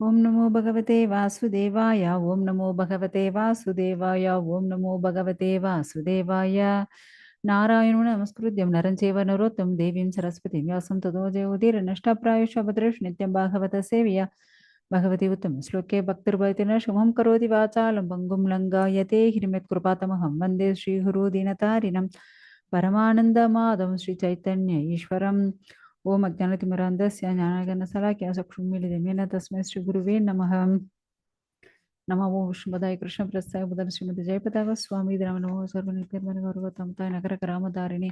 ओम नमो भगवते वासुदेवाय। ओम नमो भगवते वासुदेवाय। ओम नमो भगवते वासुदेवाय। नारायणो नमस्कृत्यं नरं चैव नरोत्तमं देवीं सरस्वतीं व्यासं ततो जयमुदीरनष्टप्रायश भद्रेषु नित्यं भागवत सेव्या भगवती उत्तम श्लोके भक्तिर्भवति शुभं करोति वाचालं भङ्गुं लङ्घयते हिरण्यकृपातमहं वन्दे श्रीगुरो दीनतारिणं परमानन्दमाधवं श्रीचैतन्य ईश्वरम् ओम अज्ञानतिमिरान्धस्य ज्ञानागणशलाकया चक्षुन्मीलितं तस्मै श्रीगुरुवे नमः। नमो ओं विष्णुपदाय कृष्णप्रस्थाय बुधाय श्रीमती जयपताक स्वामी नमो सर्वनित्यमनोरवतमताय नगरकरामधारिणे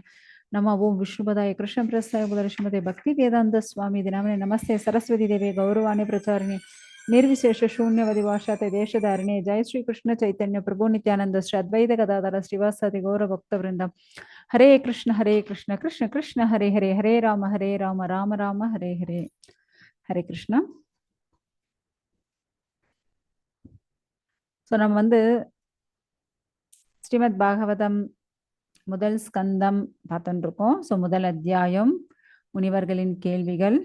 नमो ओं विष्णुपदाय कृष्णप्रस्थाय बुधाय श्रीमती भक्ति वेदांत स्वामी नामने नमस्ते सरस्वती देवे गौरवाणी प्रचारिणे निर्विशेष शून्यवदि भाषाते देशधारिणे जय श्री कृष्ण चैतन्य प्रभु नित्यानंद श्री अद्वैत गदाधर श्रीवासादि गौर भक्तवृंदम हरे कृष्ण कृष्ण कृष्ण हरे हरे हरे राम राम राम हरे हरे हरे कृष्ण. ஸோ நம்ம ஸ்ரீமத் பாகவதம் முதல் ஸ்கந்தம் பார்த்துட்டு இருக்கோம். ஸோ முதல் அத்தியாயம் முனிவர்களின் கேள்விகள்.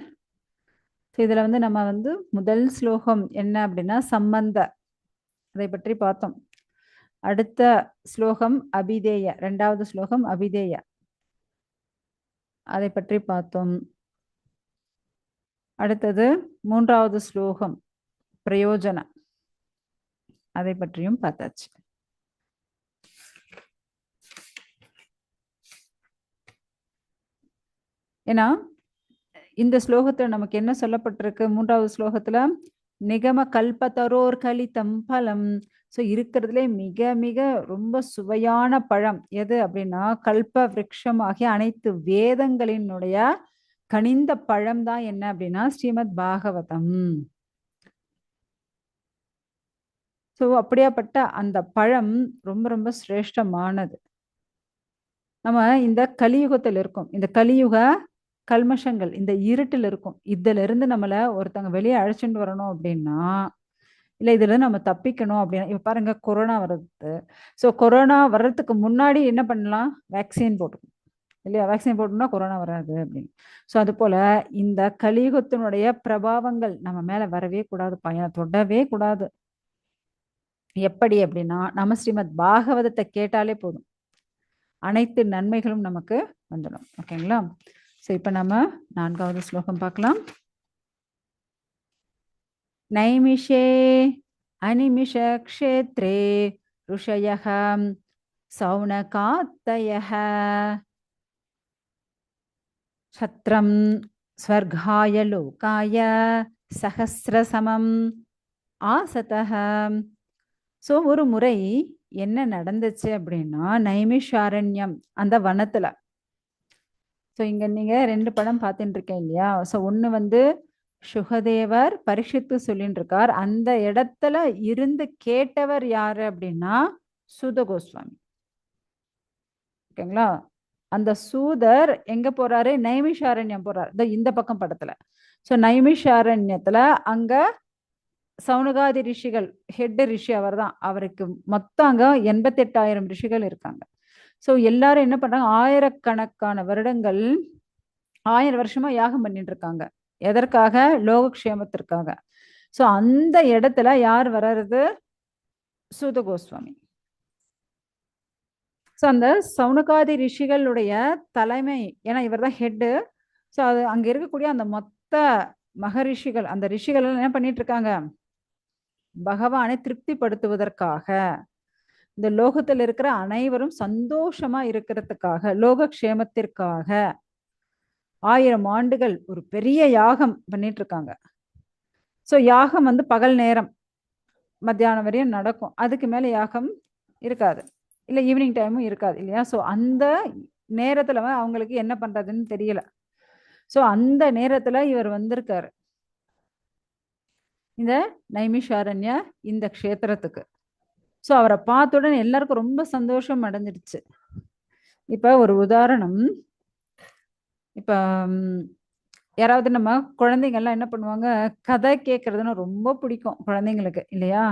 ஸோ இதில் நம்ம முதல் ஸ்லோகம் என்ன அப்படின்னா சம்பந்த அதை பற்றி பார்த்தோம். அடுத்த ஸ்லோகம் அபிதேய, ரெண்டாவது ஸ்லோகம் அபிதேய அதை பற்றி பார்த்தோம். அடுத்தது மூன்றாவது ஸ்லோகம் பிரயோஜன அதை பற்றியும் பார்த்தாச்சு. ஏன்னா இந்த ஸ்லோகத்துல நமக்கு என்ன சொல்லப்பட்டிருக்கு? மூன்றாவது ஸ்லோகத்துல நிகம கல்பத்தரோர் கலிதம் பலம். ஸோ இருக்கிறதுலே மிக மிக ரொம்ப சுவையான பழம் எது அப்படின்னா கல்ப விருட்சம் ஆகிய அனைத்து வேதங்களினுடைய கனிந்த பழம் தான் என்ன அப்படின்னா ஸ்ரீமத் பாகவதம். ஸோ அப்படியாப்பட்ட அந்த பழம் ரொம்ப ரொம்ப சிரேஷ்டமானது. நம்ம இந்த கலியுகத்தில் இருக்கோம். இந்த கலியுக கல்மஷங்கள் இந்த இருட்டில் இருக்கும். இதுல இருந்து நம்மள ஒருத்தவங்க வெளியே அழைச்சிட்டு வரணும் அப்படின்னா இல்ல இதுல நம்ம தப்பிக்கணும் அப்படின்னா இப்ப பாருங்க கொரோனா வருது. ஸோ கொரோனா வர்றதுக்கு முன்னாடி என்ன பண்ணலாம்? வேக்சின் போட்டுக்கணும் இல்லையா? வேக்சின் போட்டோம்னா கொரோனா வராது அப்படின்னு. ஸோ அது போல இந்த கலியுகத்தினுடைய பிரபாவங்கள் நம்ம மேல வரவே கூடாது, பயணம் தொடவே கூடாது. எப்படி அப்படின்னா நம்ம ஸ்ரீமத் பாகவதத்தை கேட்டாலே போதும், அனைத்து நன்மைகளும் நமக்கு வந்துடும். ஓகேங்களா? ஸோ இப்போ நம்ம நான்காவது ஸ்லோகம் பார்க்கலாம். நைமிஷே அனிமிஷ க்ஷேத்ரே ருஷயः சௌனகாத்தயः சத்ரம் ஸ்வர்காய லோகாய சஹஸ்ரசமம் ஆசதः. ஸோ ஒரு முறை என்ன நடந்துச்சு அப்படின்னா நைமிஷாரண்யம் அந்த வனத்துல. ஸோ இங்க நீங்க ரெண்டு படம் பார்த்துட்டு இருக்கேன் இல்லையா? ஸோ ஒன்று சுகதேவர் பரிஷத்து சொல்லிட்டு இருக்கார். அந்த இடத்துல இருந்து கேட்டவர் யாரு அப்படின்னா சூத கோஸ்வாமி. ஓகேங்களா? அந்த சூதர் எங்க போறாரு? நைமிஷாரண்யம் போறாரு, இந்த பக்கம் படத்துல. ஸோ நைமிஷாரண்யத்துல அங்க சௌனகாதி ரிஷிகள் ஹெட் ரிஷி அவர் தான். அவருக்கு மொத்தம் அங்க 88,000 ரிஷிகள் இருக்காங்க. ஸோ எல்லாரும் என்ன பண்றாங்க? ஆயிரக்கணக்கான வருடங்கள் 1000 வருஷமா யாகம் பண்ணிட்டு இருக்காங்க. எதற்காக? லோகக்ஷேமத்திற்காக. ஸோ அந்த இடத்துல யார் வர்றது? சூத கோஸ்வாமி. ஸோ அந்த சௌனகாதி ரிஷிகளுடைய தலைமை, ஏன்னா இவர் தான் ஹெட்டு. ஸோ அது அங்க இருக்கக்கூடிய அந்த மொத்த மகரிஷிகள், அந்த ரிஷிகள் என்ன பண்ணிட்டு இருக்காங்க? பகவானை திருப்திப்படுத்துவதற்காக, இந்த லோகத்தில் இருக்கிற அனைவரும் சந்தோஷமா இருக்கிறதுக்காக, லோகக்ஷேமத்திற்காக 1000 ஆண்டுகள் ஒரு பெரிய யாகம் பண்ணிட்டு இருக்காங்க. ஸோ யாகம் பகல் நேரம் மத்தியானம் வரையும் நடக்கும். அதுக்கு மேல யாகம் இருக்காது, இல்லை ஈவினிங் டைமும் இருக்காது இல்லையா? ஸோ அந்த நேரத்துல அவங்களுக்கு என்ன பண்றதுன்னு தெரியல. ஸோ அந்த நேரத்துல இவர் வந்திருக்காரு இந்த நைமிஷாரண்ய இந்த க்ஷேத்திரத்துக்கு. ஸோ அவரை பார்த்த உடனே எல்லாருக்கும் ரொம்ப சந்தோஷம் அடைஞ்சிடுச்சு. இப்ப ஒரு உதாரணம், இப்ப யாராவது நம்ம குழந்தைங்கள்லாம் என்ன பண்ணுவாங்க? கதை கேட்கறதுன்னு ரொம்ப பிடிக்கும் குழந்தைங்களுக்கு இல்லையா?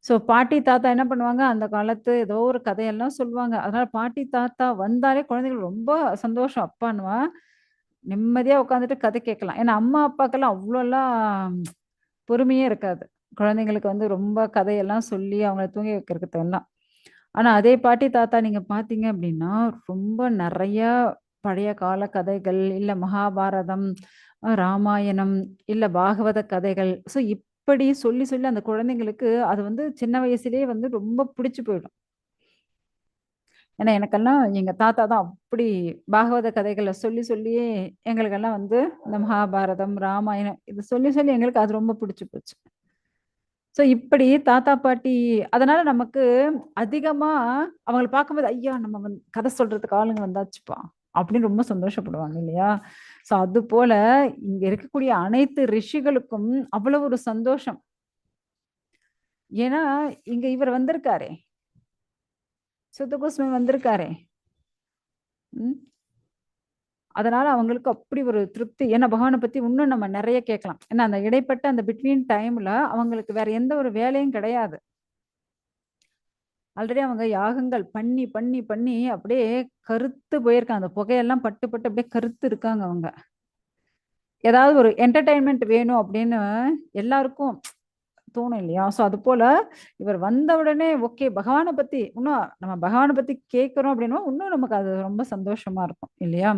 ஸோ பாட்டி தாத்தா என்ன பண்ணுவாங்க? அந்த காலத்து ஏதோ ஒரு கதையெல்லாம் சொல்லுவாங்க. அதனால பாட்டி தாத்தா வந்தாலே குழந்தைகள் ரொம்ப சந்தோஷம். அப்பான்னுவா நிம்மதியா உட்காந்துட்டு கதை கேட்கலாம். ஏன்னா அம்மா அப்பாக்கெல்லாம் அவ்வளோலாம் பொறுமையே இருக்காது. குழந்தைங்களுக்கு வந்து ரொம்ப கதையெல்லாம் சொல்லி அவங்கள தூங்கி வைக்கிறதுக்கு எல்லாம். ஆனா அதே பாட்டி தாத்தா நீங்க பார்த்தீங்க அப்படின்னா, ரொம்ப நெறையா பழைய கால கதைகள், இல்ல மகாபாரதம், ராமாயணம், இல்ல பாகவத கதைகள். ஸோ இப்படி சொல்லி சொல்லி அந்த குழந்தைங்களுக்கு அது வந்து சின்ன வயசுலயே வந்து ரொம்ப பிடிச்சு போயிடும். ஏன்னா எனக்கெல்லாம் எங்க தாத்தா தான் அப்படி பாகவத கதைகள சொல்லி சொல்லியே எங்களுக்கெல்லாம் வந்து இந்த மகாபாரதம், ராமாயணம் இது சொல்லி சொல்லி எங்களுக்கு அது ரொம்ப பிடிச்சு போச்சு. ஸோ இப்படி தாத்தா, பாட்டி அதனால நமக்கு அதிகமா அவங்கள பார்க்கும்போது, ஐயா! நம்ம கதை சொல்றதுக்கு ஆளுங்க வந்தாச்சுப்பா! அப்படின்னு ரொம்ப சந்தோஷப்படுவாங்க இல்லையா? ஸோ அதுபோல இங்க இருக்கக்கூடிய அனைத்து ரிஷிகளுக்கும் அவ்வளவு ஒரு சந்தோஷம். ஏன்னா, இங்க இவர் வந்திருக்காரே! சுத்தகோஸ்வாமி வந்திருக்காரே! ம். அதனால அவங்களுக்கு அப்படி ஒரு திருப்தி. ஏன்னா பகவான பத்தி இன்னும் நம்ம நெறைய கேட்கலாம். ஏன்னா அந்த இடைப்பட்ட அந்த பிட்வீன் டைம்ல அவங்களுக்கு வேற எந்த ஒரு வேலையும் கிடையாது. ஆல்ரெடி அவங்க யாகங்கள் பண்ணி, பண்ணி, பண்ணி அப்படியே கருத்து போயிருக்காங்க. அந்த புகையெல்லாம் பட்டு, பட்டு அப்படியே கருத்து இருக்காங்க அவங்க. ஏதாவது ஒரு என்டர்டெயின்மென்ட் வேணும் அப்படின்னு எல்லாருக்கும் தோணும் இல்லையா? ஸோ அதுபோல இவர் வந்த உடனே ஓகே பகவான பத்தி இன்னும் நம்ம பகவான பத்தி கேட்கிறோம் அப்படின்னா, இன்னும் நமக்கு அது ரொம்ப சந்தோஷமா இருக்கும் இல்லையா?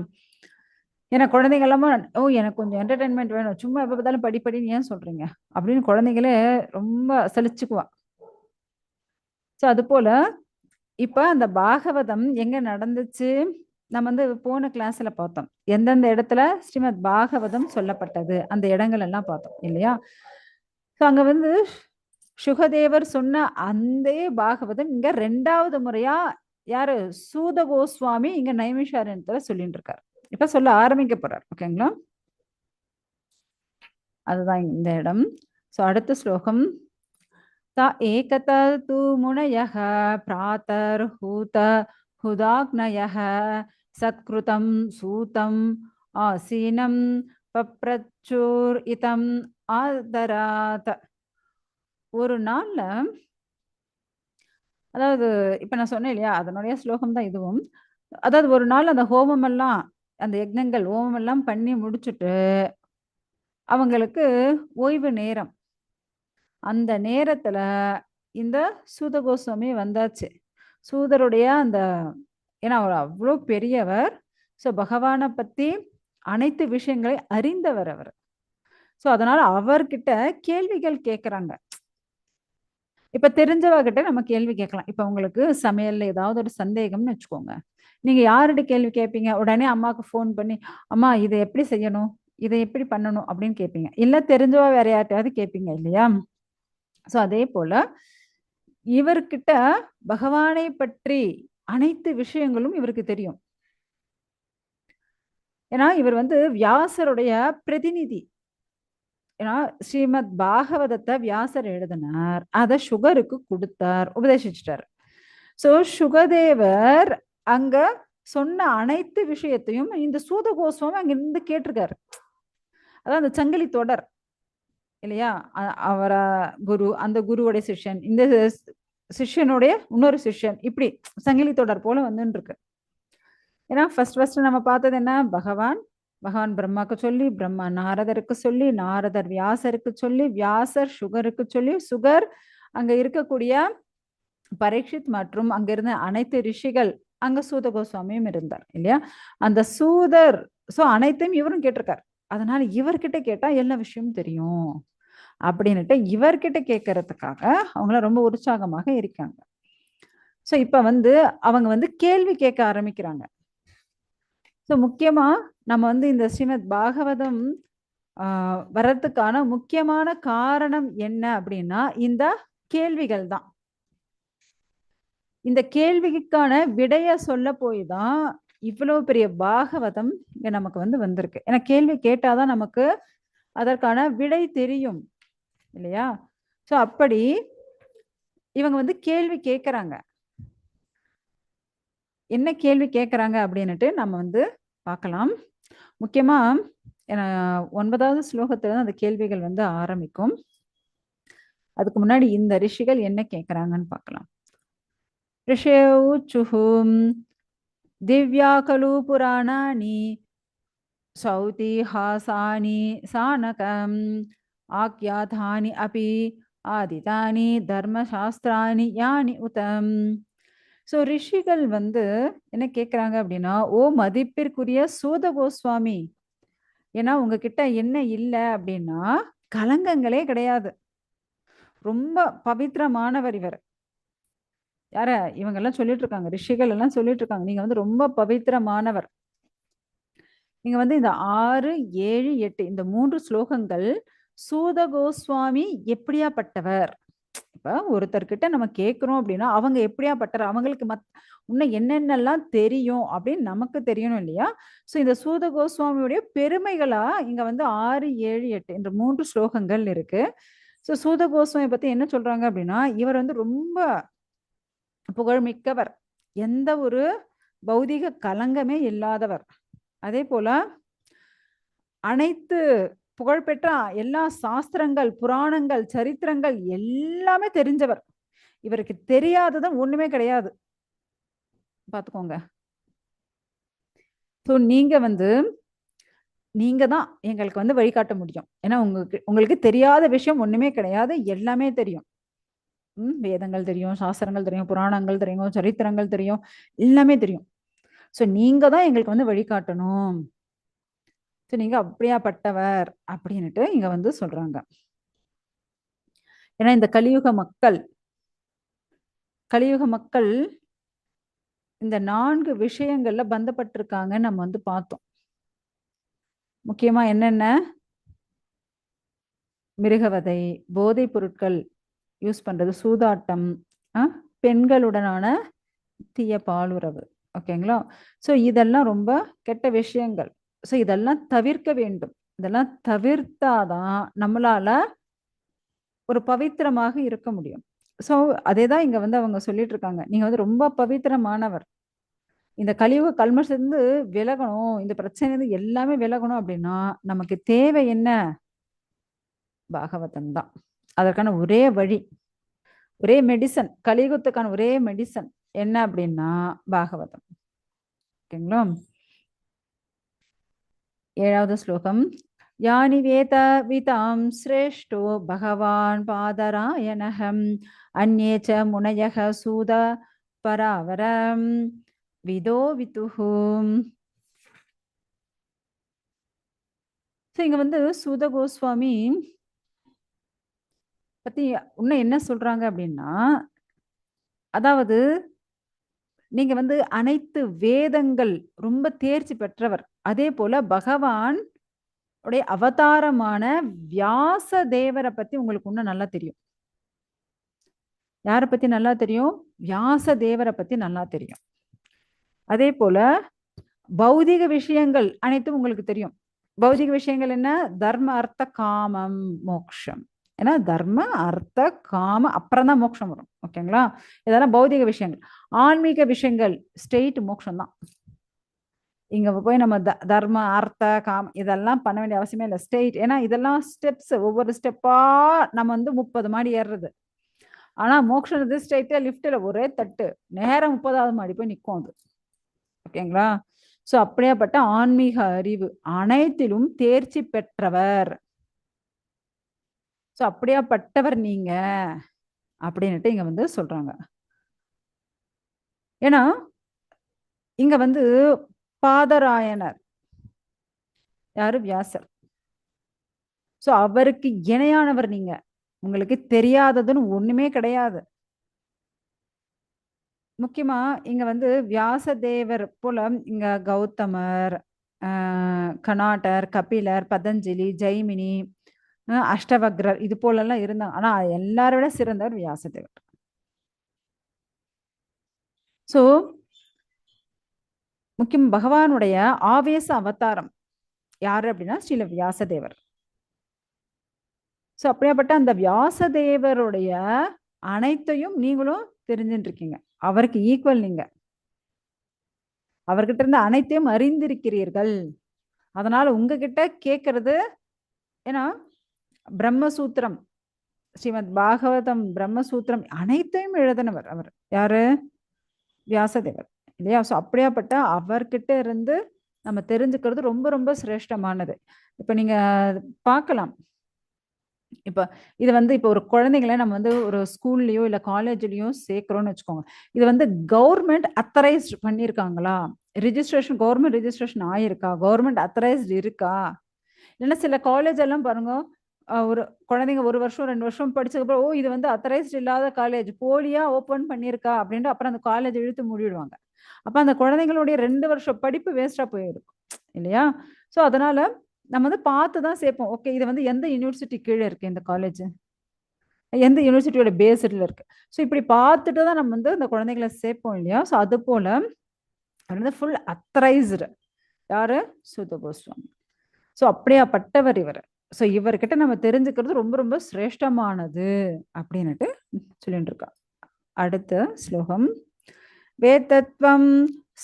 ஏன்னா குழந்தைங்க எல்லாமே, "ஓ! எனக்கு கொஞ்சம் என்டர்டெயின்மென்ட் வேணும். சும்மா எப்ப பார்த்தாலும் படி படின்னு ஏன் சொல்றீங்க?" அப்படின்னு குழந்தைங்களே ரொம்ப சலிச்சுக்குவா. ஸோ அதுபோல இப்ப அந்த பாகவதம் எங்க நடந்துச்சு? நம்ம வந்து போன கிளாஸ்ல பார்த்தோம். எந்தெந்த இடத்துல ஸ்ரீமத் பாகவதம் சொல்லப்பட்டது. அந்த இடங்கள் எல்லாம் பார்த்தோம் இல்லையா? ஸோ அங்க வந்து சுகதேவர் சொன்ன அந்தே பாகவதம் இங்க 2வது முறையா யாரு? சூத கோஸ்வாமி இங்க நைமிஷாரண்யத்துல சொல்லிட்டு இருக்காரு. இப்ப சொல்ல ஆரம்பிக்க போறார். ஓகேங்களா? அதுதான் இந்த இடம். ஸோ அடுத்த ஸ்லோகம். स एकत तु मुनयः प्रातर्हूत हुदाग्नयः सत्कृतं सूतम् आसीनं पप्रचुरितम् ஆதராத். ஒரு நாள்ல அதாவது இப்ப நான் சொன்னேன் இல்லையா? அதனுடைய ஸ்லோகம் தான் இதுவும். அதாவது ஒரு நாள் அந்த ஹோமம் எல்லாம் அந்த யக்ஞங்கள் ஹோமம் எல்லாம் பண்ணி முடிச்சுட்டு, அவங்களுக்கு ஓய்வு நேரம். அந்த நேரத்துல இந்த சூத கோஸ்வாமி வந்தாச்சு. சூதருடைய அந்த ஏன்னா அவர் அவ்ளோ பெரியவர். ஸோ பகவான பத்தி அனைத்து விஷயங்களை அறிந்தவர் அவர். ஸோ அதனால அவர்கிட்ட கேள்விகள் கேட்கறாங்க. இப்ப தெரிஞ்சவ கிட்ட நம்ம கேள்வி கேட்கலாம். இப்ப உங்களுக்கு சமையல்ல ஏதாவது ஒரு சந்தேகம்னு வச்சுக்கோங்க. நீங்க யார்ட்ட கேள்வி கேட்பீங்க? உடனே அம்மாக்கு ஃபோன் பண்ணி, "அம்மா இத எப்படி செய்யணும்? இத எப்படி பண்ணணும்?" அப்படின்னு கேட்பீங்க. இல்ல தெரிஞ்சவ வேற யார்ட்டயாவது கேட்பீங்க இல்லையா? ஸோ அதே போல இவர்கிட்ட பகவானை பற்றி அனைத்து விஷயங்களும் இவருக்கு தெரியும். ஏன்னா இவர் வந்து வியாசருடைய பிரதிநிதி. ஏன்னா ஸ்ரீமத் பாகவதத்தை வியாசர் எழுதினார். அத சுகருக்கு குடுத்தார், உபதேசிச்சுட்டார். சோ சுகதேவர் அங்க சொன்ன அனைத்து விஷயத்தையும் இந்த சூத கோஸ்வாமி அங்க இருந்து கேட்டிருக்காரு. அதான் அந்த சங்கிலி தொடர் இல்லையா? அவர குரு, அந்த குருவுடைய சிஷ்யன், இந்த சிஷ்யனுடைய இன்னொரு சிஷ்யன், இப்படி சங்கிலி தொடர் போல வந்துன்னு இருக்கு. ஏன்னா ஃபர்ஸ்ட் நம்ம பார்த்தது என்ன? பகவான் பிரம்மாக்கு சொல்லி, பிரம்மா நாரதருக்கு சொல்லி, நாரதர் வியாசருக்கு சொல்லி, வியாசர் சுகருக்கு சொல்லி, சுகர் அங்க இருக்கக்கூடிய பரீட்சித் மற்றும் அங்க இருந்த அனைத்து ரிஷிகள், அங்க சூத கோஸ்வாமியும் இருந்தார் இல்லையா? அந்த சூதர் சோ அனைத்தையும் இவரும் கேட்டிருக்கார். அதனால இவர்கிட்ட கேட்டா எல்லா விஷயமும் தெரியும். அப்படின்னுட்டு இவர்கிட்ட கேட்கறதுக்காக அவங்கள ரொம்ப உற்சாகமாக இருக்காங்க. சோ இப்ப வந்து அவங்க வந்து கேள்வி கேட்க ஆரம்பிக்கிறாங்க. ஸோ முக்கியமா நம்ம வந்து இந்த ஸ்ரீமத் பாகவதம் வர்றதுக்கான முக்கியமான காரணம் என்ன அப்படின்னா இந்த கேள்விகள் தான். இந்த கேள்விக்கான விடைய சொல்ல போய் தான் இவ்வளவு பெரிய பாகவதம் இங்க நமக்கு வந்து வந்திருக்கு. ஏன்னா கேள்வி கேட்டாதான் நமக்கு அதற்கான விடை தெரியும் இல்லையா? ஸோ அப்படி இவங்க வந்து கேள்வி கேட்கறாங்க. என்ன கேள்வி கேட்கறாங்க அப்படின்னுட்டு நம்ம வந்து பார்க்கலாம். முக்கியமா 9வது ஸ்லோகத்துல அந்த கேள்விகள் வந்து ஆரம்பிக்கும். அதுக்கு முன்னாடி இந்த ரிஷிகள் என்ன கேட்கறாங்கன்னு பார்க்கலாம். ऋषेऊचुः दिव्या खलु पुराणानि सौतिहासानि सानकम् ஆக்யாதானி அபி ஆதிதானி தர்மசாஸ்திராணி யானி உதம். ஸோ ரிஷிகள் வந்து என்ன கேட்குறாங்க அப்படின்னா, ஓ மதிப்பிற்குரிய சூத கோஸ்வாமி, ஏன்னா உங்ககிட்ட என்ன இல்லை அப்படின்னா கலங்கங்களே கிடையாது, ரொம்ப பவித்திரமானவர் இவர். யார இவங்க எல்லாம் சொல்லிட்டு இருக்காங்க, ரிஷிகள் எல்லாம் சொல்லிட்டு இருக்காங்க, நீங்க வந்து ரொம்ப பவித்திரமானவர். நீங்க வந்து இந்த 6, 7, 8 இந்த 3 ஸ்லோகங்கள் சூத கோஸ்வாமி எப்படியாப்பட்டவர். இப்ப ஒருத்தர்கிட்ட நம்ம கேட்கிறோம் அப்படின்னா அவங்க எப்படியாப்பட்டவர், அவங்களுக்கு இன்னும் என்னென்னலாம் தெரியும் அப்படின்னு நமக்கு தெரியணும் இல்லையா? ஸோ இந்த சூத கோஸ்வாமியுடைய பெருமைகளா இங்க வந்து 6, 7, 8 இந்த 3 ஸ்லோகங்கள் இருக்கு. ஸோ சூத கோஸ்வாமி பத்தி என்ன சொல்றாங்க அப்படின்னா, இவர் வந்து ரொம்ப புகழ்மிக்கவர், எந்த ஒரு பௌதிக கலங்கமே இல்லாதவர். அதே போல அனைத்து புகழ்பெற்ற எல்லா சாஸ்திரங்கள், புராணங்கள், சரித்திரங்கள் எல்லாமே தெரிஞ்சவர். இவருக்கு தெரியாதது ஒண்ணுமே கிடையாது, பாத்துக்கோங்க. ஸோ நீங்க வந்து நீங்க தான் எங்களுக்கு வந்து வழிகாட்ட முடியும். ஏன்னா உங்களுக்கு உங்களுக்கு தெரியாத விஷயம் ஒண்ணுமே கிடையாது, எல்லாமே தெரியும். வேதங்கள் தெரியும், சாஸ்திரங்கள் தெரியும், புராணங்கள் தெரியும், சரித்திரங்கள் தெரியும், எல்லாமே தெரியும். ஸோ நீங்க தான் எங்களுக்கு வந்து வழிகாட்டணும். ஸோ நீங்க அப்படியாப்பட்டவர் அப்படின்னுட்டு இங்க வந்து சொல்றாங்க. ஏன்னா இந்த கலியுக மக்கள் இந்த 4 விஷயங்கள்ல பந்தப்பட்டிருக்காங்கன்னு நம்ம வந்து பார்த்தோம். முக்கியமா என்னென்ன? மிருகவதை, போதைப் பொருட்கள் யூஸ் பண்றது, சூதாட்டம், பெண்களுடனான தீய பாலுறவு. ஓகேங்களா? ஸோ இதெல்லாம் ரொம்ப கெட்ட விஷயங்கள். ஸோ இதெல்லாம் தவிர்க்க வேண்டும். இதெல்லாம் தவிர்த்தாதான் நம்மளால ஒரு பவித்திரமாக இருக்க முடியும். ஸோ அதேதான் இங்க வந்து அவங்க சொல்லிட்டு இருக்காங்க, நீங்க வந்து ரொம்ப பவித்திரமானவர். இந்த கலியுக கல்மஷத்திலிருந்து விலகணும், இந்த பிரச்சனை எல்லாமே விலகணும் அப்படின்னா நமக்கு தேவை என்ன? பாகவதம் தான் அதற்கான ஒரே வழி, ஒரே மெடிசன். கலியுகத்துக்கான ஒரே மெடிசன் என்ன அப்படின்னா பாகவதம். ஓகேங்களா? 7வது ஸ்லோகம். யானி வேத விதாம் சிரேஷ்டோ பகவான் பாதராயணகம் அந்நே ச முனயக சூத பராவரம் விதோ விதுஹும். இங்க வந்து சூத கோஸ்வாமி பத்தி இன்னும் என்ன சொல்றாங்க அப்படின்னா, அதாவது நீங்க வந்து அனைத்து வேதங்கள் ரொம்ப தேர்ச்சி பெற்றவர். அதே போல பகவான் உடைய அவதாரமான வியாச தேவரை பத்தி உங்களுக்கு இன்னும் நல்லா தெரியும். யாரை பத்தி நல்லா தெரியும்? வியாச தேவரை பத்தி நல்லா தெரியும். அதே போல பௌதிக விஷயங்கள் அனைத்தும் உங்களுக்கு தெரியும். பௌதிக விஷயங்கள் என்ன? தர்ம அர்த்த காமம் மோக்ஷம். ஏன்னா தர்ம அர்த்த காம அப்புறம் தான் மோட்சம் வரும். ஓகேங்களா? இதெல்லாம் பௌதிக விஷயங்கள். ஆன்மீக விஷயங்கள் ஸ்ட்ரெயிட் மோட்சம் தான். இங்க போய் நம்ம தர்ம அர்த்த காம இதெல்லாம் பண்ண வேண்டிய அவசியமே இல்லை, ஸ்ட்ரெயிட். ஏன்னா இதெல்லாம் ஸ்டெப்ஸ், ஒவ்வொரு ஸ்டெப்பா நம்ம வந்து 30 மாடி ஏறுறது. ஆனா மோட்சம் ஸ்ட்ரெயிட்டா லிஃப்ட்ல ஒரே தட்டு நேரம் 30வது மாடி போய் நிற்கும் அது. ஓகேங்களா? ஸோ அப்படியாப்பட்ட ஆன்மீக அறிவு அனைத்திலும் தேர்ச்சி பெற்றவர். ஸோ அப்படியாப்பட்டவர் நீங்க அப்படின்னுட்டு இங்க வந்து சொல்றாங்க. ஏன்னா இங்க வந்து பாதராயணர் யாரு? வியாசர். ஸோ அவருக்கு இணையானவர் நீங்க. உங்களுக்கு தெரியாததுன்னு ஒண்ணுமே கிடையாது. முக்கியமா இங்க வந்து வியாசதேவர் போல இங்க கௌதமர், கனாட்டர், கபிலர், பதஞ்சலி, ஜெய்மினி, அஷ்டவக்ரர் இது போலெல்லாம் இருந்தாங்க. ஆனா எல்லாரை விட சிறந்தவர் வியாசதேவர். ஸோ முக்கியம் பகவானுடைய ஆவேச அவதாரம் யாரு அப்படின்னா ஸ்ரீல வியாசதேவர். ஸோ அப்படியாப்பட்ட அந்த வியாசதேவருடைய அனைத்தையும் நீங்களும் தெரிஞ்சுட்டு இருக்கீங்க. அவருக்கு ஈக்குவல் நீங்க. அவர்கிட்ட இருந்து அனைத்தையும் அறிந்திருக்கிறீர்கள். அதனால உங்ககிட்ட கேட்கறது, ஏன்னா பிரம்மசூத்திரம், ஸ்ரீமத் பாகவதம் பிரம்மசூத்திரம் அனைத்தையும் எழுதினவர் அவர். யாரு? வியாசதேவர் இல்லையா? ஸோ அப்படியாப்பட்ட அவர்கிட்ட இருந்து நம்ம தெரிஞ்சுக்கிறது ரொம்ப ரொம்ப சிரேஷ்டமானது. இப்ப நீங்க பார்க்கலாம், இப்ப இது வந்து இப்ப ஒரு குழந்தைங்கள நம்ம வந்து ஒரு ஸ்கூல்லயோ இல்ல காலேஜ்லயோ சேர்க்கிறோம்னு வச்சுக்கோங்க. இது வந்து கவர்மெண்ட் அத்தரைஸ்ட் பண்ணியிருக்காங்களா? கவர்மெண்ட் ரெஜிஸ்ட்ரேஷன் ஆயிருக்கா? கவர்மெண்ட் அத்தரைஸ்ட் இருக்கா? இல்லைன்னா சில காலேஜ் எல்லாம் பாருங்க, ஒரு குழந்தைங்க 1 வருஷம் 2 வருஷம் படிச்சதுக்கப்புறம், ஓ இது வந்து அத்தரைஸ்ட் இல்லாத காலேஜ் போலியா ஓப்பன் பண்ணியிருக்கா அப்படின்ட்டு அப்புறம் அந்த காலேஜ் இழுத்து மூடிடுவாங்க. அப்ப அந்த குழந்தைங்களுடைய 2 வருஷம் படிப்பு வேஸ்டா போயிடும் இல்லையா? ஸோ அதனால நம்ம வந்து பார்த்து தான் சேர்ப்போம். ஓகே இது வந்து எந்த யூனிவர்சிட்டி கீழ இருக்கு இந்த காலேஜ்? எந்த யூனிவர்சிட்டியோட பேஸ்ல இருக்கு? ஸோ இப்படி பார்த்துட்டு தான் நம்ம வந்து அந்த குழந்தைகள சேர்ப்போம் இல்லையா? ஸோ அதுபோல அவர் வந்து ஃபுல் அத்தரைஸ்டு. யாரு? சுத கோஸ்வாமி. ஸோ அப்படியாப்பட்டவர் இவர். ஸோ இவர்கிட்ட நம்ம தெரிஞ்சுக்கிறது ரொம்ப ரொம்ப சிரேஷ்டமானது அப்படின்னுட்டு சொல்லிட்டு இருக்கா. அடுத்த ஸ்லோகம். வேதத்வம்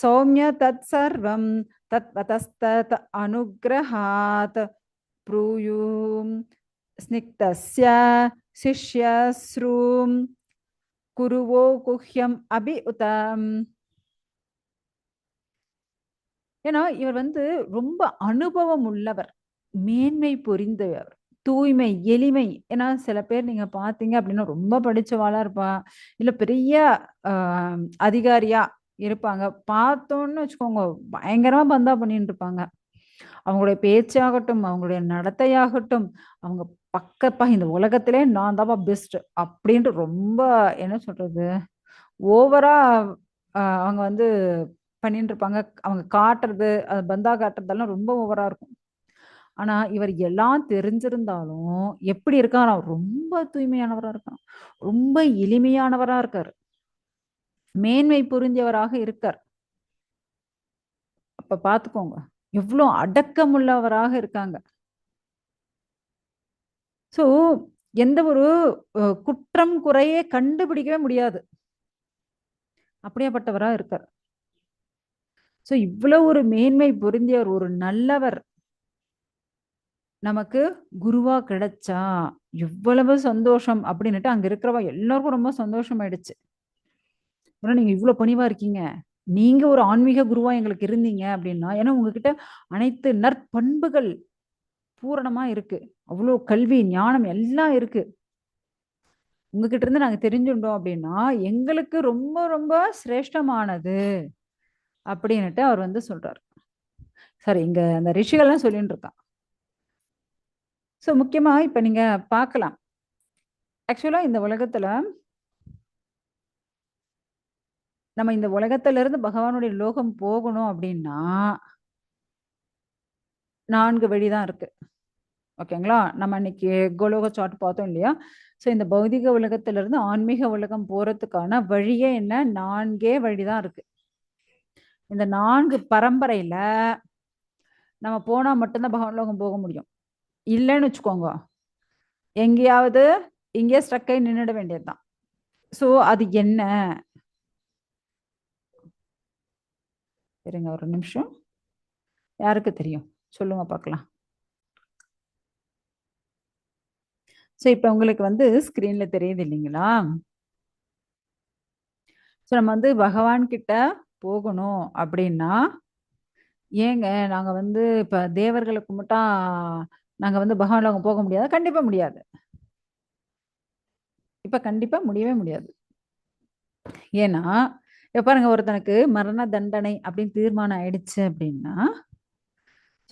சௌமிய தத் சர்வம் தத்வதஸ்தத் அனுக்ரஹாத் ப்ரூயூம் ஸ்னிக்தஸ்ய சிஷ்யஸ்ரூம் குருவோ குஹ்யம் அபி உதம். ஏன்னா இவர் வந்து ரொம்ப அனுபவம் உள்ளவர், மேன்மை புரிந்தவர், தூய்மை, எளிமை. ஏன்னா சில பேர் நீங்க பார்த்தீங்க அப்படின்னா ரொம்ப படிச்சவாளா இருப்பா, இல்ல பெரிய அதிகாரியா இருப்பாங்க. பார்த்தோன்னு வச்சுக்கோங்க பயங்கரமா பந்தா பண்ணிட்டு இருப்பாங்க. அவங்களுடைய பேச்சாகட்டும், அவங்களுடைய நடத்தையாகட்டும், அவங்க பக்கப்பா இந்த உலகத்திலே நான் தான்ப்பா பெஸ்ட் அப்படின்ட்டு ரொம்ப என்ன சொல்றது, ஓவரா அவங்க வந்து பண்ணிட்டு இருப்பாங்க. அவங்க காட்டுறது, அது பந்தா காட்டுறதெல்லாம் ரொம்ப ஓவரா இருக்கும். ஆனா, இவர் எல்லாம் தெரிஞ்சிருந்தாலும், எப்படி இருக்காராம்? ரொம்ப தூய்மையானவரா இருக்காராம். ரொம்ப எளிமையானவரா இருக்காரு. மேன்மை பொருந்தியவராக இருக்கார். அப்ப பார்த்துக்கோங்க. எவ்ளோ அடக்கமுள்ளவராக இருக்காங்க. ஸோ, எந்த ஒரு குற்றம், குறையே கண்டுபிடிக்கவே முடியாது. அப்படியாப்பட்டவரா இருக்கார். ஸோ, இவ்வளவு ஒரு மேன்மை பொருந்தியவர், ஒரு நல்லவர் நமக்கு குருவா கிடைச்சா, எவ்வளவு சந்தோஷம் அப்படின்னுட்டு அங்க இருக்கிறவ எல்லாருக்கும் ரொம்ப சந்தோஷம் ஆயிடுச்சு. ஏன்னா நீங்க இவ்ளோ பணிவா இருக்கீங்க. நீங்க ஒரு ஆன்மீக குருவா எங்களுக்கு இருந்தீங்க அப்படின்னா, ஏன்னா உங்ககிட்ட அனைத்து நற்பண்புகள் பூரணமா இருக்கு. அவ்ளோ கல்வி, ஞானம் எல்லாம் இருக்கு. உங்ககிட்ட இருந்து நாங்க தெரிஞ்சுண்டோம் அப்படின்னா, எங்களுக்கு ரொம்ப ரொம்ப சிரேஷ்டமானது அப்படின்னுட்டு அவர் வந்து சொல்றாரு. சாரி இங்க அந்த ரிஷிகள்லாம் சொல்லிட்டு இருக்கான். ஸோ முக்கியமா இப்ப நீங்க பார்க்கலாம். ஆக்சுவலா இந்த உலகத்துல நம்ம இந்த உலகத்துல இருந்து பகவானுடைய லோகம் போகணும் அப்படின்னா 4 வழிதான் இருக்கு. ஓகேங்களா? நம்ம அன்னைக்கு கோலோக சார்ட் பார்த்தோம் இல்லையா? ஸோ இந்த பௌதிக உலகத்துல இருந்து ஆன்மீக உலகம் போறதுக்கான வழியே என்ன? 4 வழிதான் இருக்கு. இந்த 4 பரம்பரையில நம்ம போனா மட்டும் தான் பகவான் லோகம் போக முடியும். இல்லன்னு வச்சுக்கோங்க. எங்கேயாவது இங்கேயே ஸ்ட்ரக் ஆயி நின்னுட வேண்டியதுதான். ஸோ அது என்ன? இருங்க ஒரு நிமிஷம். யாருக்கு தெரியும்? சொல்லுங்க பார்க்கலாம். ஸோ இப்ப உங்களுக்கு வந்து ஸ்க்ரீன்ல தெரியுது இல்லைங்களா? ஸோ நம்ம வந்து பகவான் கிட்ட போகணும் அப்படின்னா, ஏங்க நாங்க வந்து இப்ப தேவர்கள கும்பிட்டா நாங்க வந்து பகவான் லோகம் போக முடியாதா? கண்டிப்பா முடியாது. இப்ப கண்டிப்பா முடியவே முடியாது. ஏன்னா, இப்ப பாருங்க ஒருத்தனுக்கு மரண தண்டனை அப்படின்னு தீர்மானம் ஆயிடுச்சு அப்படின்னா,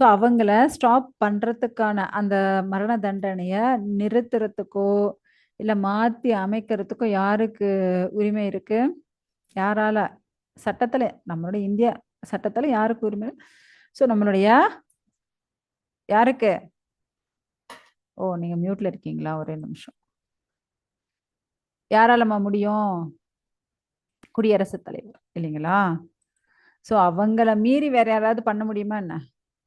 ஸோ அவங்கள ஸ்டாப் பண்றதுக்கான அந்த மரண தண்டனைய நிறுத்துறதுக்கோ, இல்ல மாத்தி அமைக்கிறதுக்கோ யாருக்கு உரிமை இருக்கு? யாரால? சட்டத்துல நம்மளுடைய இந்தியா சட்டத்துல யாருக்கு உரிமை? ஸோ நம்மளுடைய யாருக்கு? ஓ! நீங்க மியூட்ல இருக்கீங்களா? ஒரே நிமிஷம். யாராலம்மா முடியும்? குடியரசுத் தலைவர் இல்லைங்களா? ஸோ அவங்கள மீறி வேற யாராவது பண்ண முடியுமா என்ன?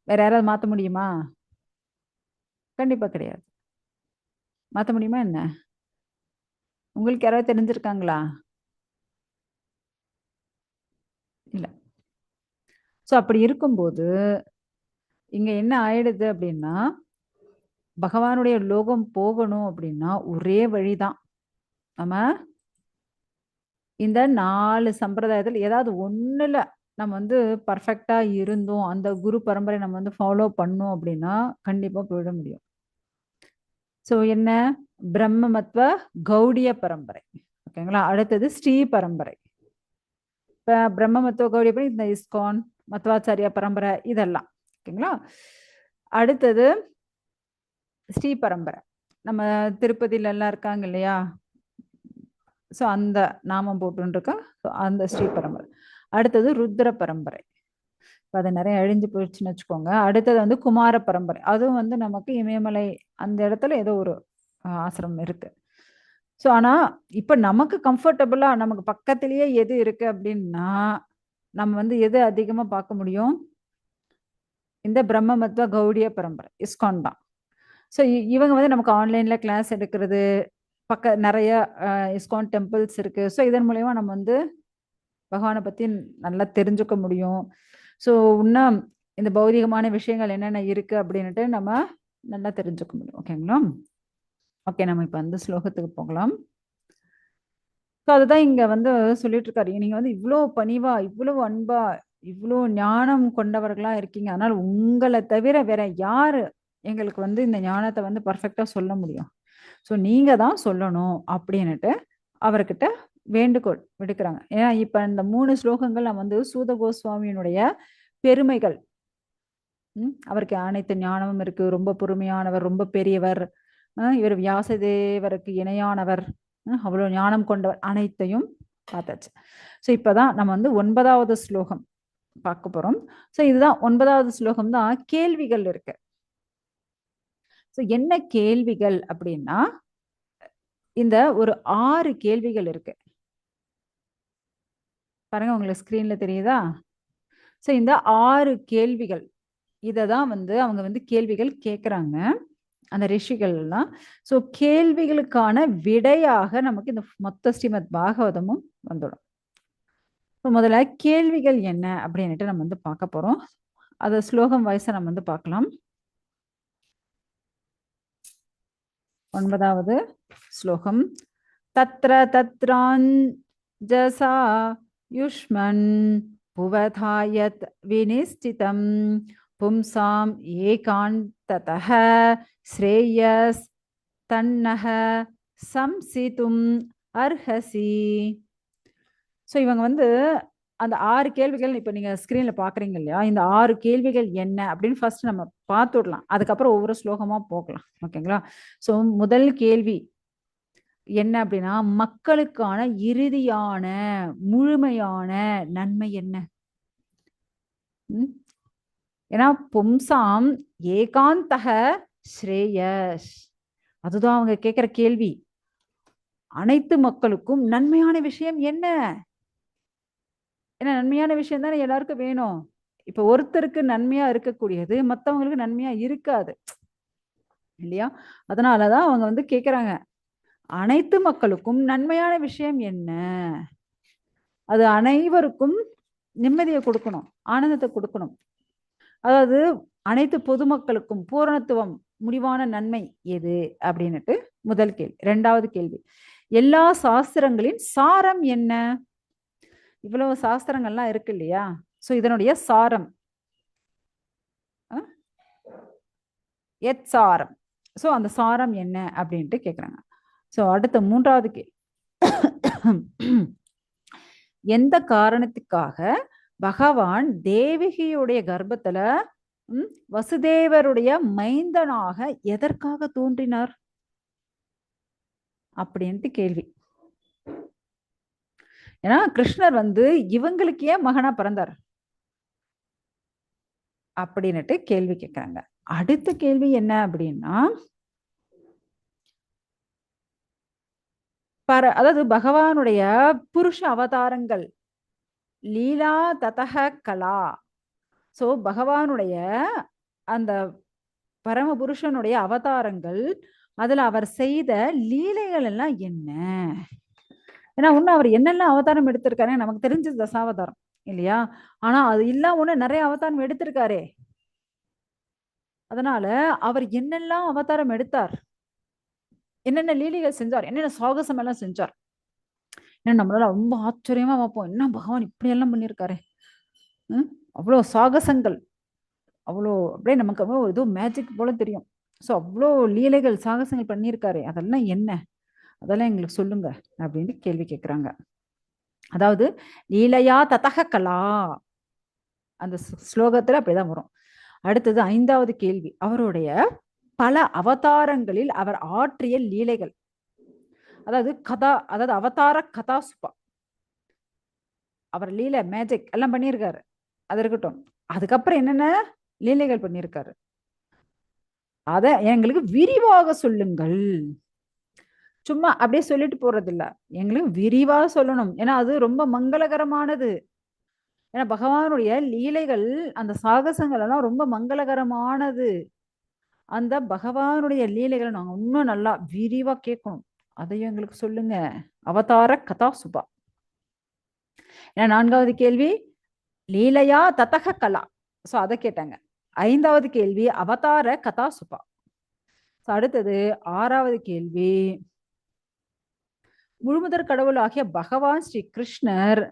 வேற யாராவது மாத்த முடியுமா? கண்டிப்பா கிடையாது. மாத்த முடியுமா என்ன? உங்களுக்கு யாராவது தெரிஞ்சிருக்காங்களா? இல்ல. ஸோ அப்படி இருக்கும்போது, இங்க என்ன ஆயிடுது அப்படின்னா, பகவானுடைய லோகம் போகணும் அப்படின்னா, ஒரே வழிதான். நம்ம இந்த 4 சம்பிரதாயத்துல ஏதாவது ஒண்ணுல நம்ம வந்து பெர்ஃபெக்ட்டா இருந்தோம். அந்த குரு பரம்பரை நம்ம வந்து ஃபாலோ பண்ணோம் அப்படின்னா, கண்டிப்பா போயிட முடியும். ஸோ என்ன பிரம்மமத்வ கௌடிய பரம்பரை. ஓகேங்களா. அடுத்தது ஸ்ரீ பரம்பரை. இப்போ பிரம்மமத்துவ கௌடிய பரம்பரை இந்த இஸ்கான் மத்வாச்சாரியா பரம்பரை இதெல்லாம். ஓகேங்களா. அடுத்தது ஸ்ரீ பரம்பரை. நம்ம திருப்பதியில எல்லாம் இருக்காங்க இல்லையா, ஸோ அந்த நாமம் போட்டுருக்கா, ஸோ அந்த ஸ்ரீ பரம்பரை. அடுத்தது ருத்ர பரம்பரை. இப்போ அது நிறைய அழிஞ்சு போயிடுச்சுன்னு வச்சுக்கோங்க. அடுத்தது வந்து குமார பரம்பரை. அதுவும் வந்து நமக்கு இமயமலை அந்த இடத்துல ஏதோ ஒரு ஆசிரமம் இருக்கு. ஸோ ஆனால் இப்போ நமக்கு கம்ஃபர்டபுளாக நமக்கு பக்கத்திலேயே எது இருக்கு அப்படின்னா நம்ம வந்து எது அதிகமாக பார்க்க முடியும், இந்த பிரம்மமத்வ கௌடிய பரம்பரை இஸ்கான் தான். ஸோ இவங்க வந்து நமக்கு ஆன்லைனில் கிளாஸ் எடுக்கிறது, நிறைய இஸ்கான் டெம்பிள்ஸ் இருக்கு. ஸோ இதன் மூலயமா நம்ம வந்து பகவானை பற்றி நல்லா தெரிஞ்சுக்க முடியும். ஸோ இன்னும் இந்த பௌதிகமான விஷயங்கள் என்னென்ன இருக்கு அப்படின்ட்டு நம்ம நல்லா தெரிஞ்சுக்க முடியும். ஓகேங்களா. ஓகே, நம்ம இப்போ அந்த ஸ்லோகத்துக்கு போகலாம். ஸோ அதுதான் இங்க வந்து சொல்லிட்டு இருக்காரு, நீங்க வந்து இவ்வளோ பணிவா இவ்வளவு அன்பா இவ்வளோ ஞானம் கொண்டவர்களா இருக்கீங்க, அதனால உங்களை தவிர வேற யாரு எங்களுக்கு வந்து இந்த ஞானத்தை வந்து பர்ஃபெக்டா சொல்ல முடியும், ஸோ நீங்க தான் சொல்லணும் அப்படின்னுட்டு அவர்கிட்ட வேண்டுகோள் விடுக்கிறாங்க. ஏன்னா இப்ப இந்த 3 ஸ்லோகங்கள் நம்ம வந்து சூத கோஸ்வாமியினுடைய பெருமைகள், அவருக்கு அனைத்து ஞானமும் இருக்கு, ரொம்ப பொறுமையானவர், ரொம்ப பெரியவர், இவர் வியாசதேவருக்கு இணையானவர், அவ்வளவு ஞானம் கொண்டவர், அனைத்தையும் பார்த்தாச்சு. ஸோ இப்பதான் நம்ம வந்து 9வது ஸ்லோகம் பார்க்க போறோம். ஸோ இதுதான் 9வது ஸ்லோகம் தான் கேள்விகள் இருக்கு. ஸோ என்ன கேள்விகள் அப்படின்னா இந்த ஒரு 6 கேள்விகள் இருக்கு பாருங்க, உங்களுக்கு ஸ்கிரீன்ல தெரியுதா. ஸோ இந்த 6 கேள்விகள் இததான் வந்து அவங்க வந்து கேள்விகள் கேட்குறாங்க அந்த ரிஷிகள் எல்லாம். ஸோ கேள்விகளுக்கான விடையாக நமக்கு இந்த மொத்த ஸ்ரீமத் பாகவதமும் வந்துடும். முதல்ல கேள்விகள் என்ன அப்படின்னுட்டு நம்ம வந்து பார்க்க போறோம். அதை ஸ்லோகம் வாய்ஸா நம்ம வந்து பார்க்கலாம். 9வது ஸ்லோகம். தத்ர தத்ராஞ்சசா யுஷ்மன் புவதாயத் வினிஷ்டிதம் பும்சாம் ஏகாந்ததஹ ஸ்ரேயஸ் தன்னஹ சம்சிதும் அர்ஹசி. ஸோ இவங்க வந்து அந்த 6 கேள்விகள் இப்போ நீங்க ஸ்கிரீன்ல பாக்குறீங்க இல்லையா, இந்த 6 கேள்விகள் என்ன அப்படின்னு ஃபர்ஸ்ட் நம்ம பார்த்துடலாம், அதுக்கப்புறம் ஒவ்வொரு ஸ்லோகமா போகலாம். ஓகேங்களா. ஸோ முதல் கேள்வி என்ன அப்படின்னா, மக்களுக்கான இறுதியான முழுமையான நன்மை என்ன? ஏன்னா பும்சாம் ஏகாந்தக ஸ்ரேயஸ், அதுதான் அவங்க கேட்கிற கேள்வி. அனைத்து மக்களுக்கும் நன்மையான விஷயம் என்ன? ஏன்னா நன்மையான விஷயம் தானே எல்லாருக்கும் வேணும். இப்ப ஒருத்தருக்கு நன்மையா இருக்கக்கூடியது மற்றவங்களுக்கு நன்மையா இருக்காது இல்லையா. அதனாலதான் அவங்க வந்து கேக்குறாங்க, அனைத்து மக்களுக்கும் நன்மையான விஷயம் என்ன? அது அனைவருக்கும் நிம்மதியை கொடுக்கணும், ஆனந்தத்தை கொடுக்கணும். அதாவது அனைத்து பொதுமக்களுக்கும் பூரணத்துவம் முடிவான நன்மை எது அப்படின்னுட்டு முதல் கேள்வி. 2வது கேள்வி, எல்லா சாஸ்திரங்களின் சாரம் என்ன? இவ்வளவு சாஸ்திரங்கள்லாம் இருக்கு இல்லையா, சோ இதனுடைய சாரம் எத் சாரம், சோ அந்த சாரம் என்ன அப்படின்ட்டு கேக்குறாங்க. சோ அடுத்த 3வது கேள்வி, எந்த காரணத்துக்காக பகவான் தேவகியுடைய கர்ப்பத்துல வசுதேவருடைய மைந்தனாக எதற்காக தோன்றினார் அப்படின்ட்டு கேள்வி. ஏன்னா கிருஷ்ணர் வந்து இவங்களுக்கு ஏன் மகனா பிறந்தார் அப்படின்னுட்டு கேள்வி கேட்கிறாங்க. அடுத்த கேள்வி என்ன அப்படின்னா, அதாவது பகவானுடைய புருஷ அவதாரங்கள் லீலா ததக கலா, சோ பகவானுடைய அந்த பரமபுருஷனுடைய அவதாரங்கள், அதுல அவர் செய்த லீலைகள் எல்லாம் என்ன? ஏன்னா இன்னும் அவர் என்னெல்லாம் அவதாரம் எடுத்திருக்காரு நமக்கு தெரிஞ்சது தசாவதாரம் இல்லையா, ஆனா அது இல்லாம ஒண்ணு நிறைய அவதாரம் எடுத்திருக்காரே. அதனால அவர் என்னெல்லாம் அவதாரம் எடுத்தார், என்னென்ன லீலைகள் செஞ்சார், என்னென்ன சாகசம் எல்லாம் செஞ்சார், ஏன்னா நம்மளால ரொம்ப ஆச்சரியமா பார்ப்போம், என்ன பகவான் இப்படி எல்லாம் பண்ணியிருக்காரு, அவ்வளோ சாகசங்கள், அவ்வளோ அப்படியே நமக்கு ஏதோ மேஜிக் போல தெரியும். ஸோ அவ்வளோ லீலைகள் சாகசங்கள் பண்ணியிருக்காரு, அதெல்லாம் என்ன, அதெல்லாம் எங்களுக்கு சொல்லுங்க அப்படின்னு கேள்வி கேட்குறாங்க. அதாவது லீலையா ததக கலா, அந்த ஸ்லோகத்துல அப்படிதான் வரும். அடுத்தது 5வது கேள்வி, அவருடைய பல அவதாரங்களில் அவர் ஆற்றிய லீலைகள். அதாவது கதா, அதாவது அவதார கதா சுபா, அவர் லீலை மேஜிக் எல்லாம் பண்ணியிருக்காரு, அது இருக்கட்டும். அதுக்கப்புறம் என்னென்ன லீலைகள் பண்ணியிருக்காரு அத எங்களுக்கு விரிவாக சொல்லுங்கள். சும்மா அப்படியே சொல்லிட்டு போறது இல்ல, எங்களுக்கு விரிவா சொல்லணும். ஏன்னா அது ரொம்ப மங்களகரமானது. ஏன்னா பகவானுடைய லீலைகள், அந்த சாகசங்கள் எல்லாம் ரொம்ப மங்களகரமானது. அந்த பகவானுடைய லீலைகளை நாங்க இன்னும் நல்லா விரிவா கேட்கணும், அதையும் எங்களுக்கு சொல்லுங்க. அவதார கதா சுபா. ஏன்னா 4வது கேள்வி லீலையா ததக கலா, சோ அதை கேட்டாங்க. 5வது கேள்வி அவதார கதா சுபா. அடுத்தது 6வது கேள்வி, முழுமுதற் கடவுள் ஆகிய பகவான் ஸ்ரீ கிருஷ்ணர்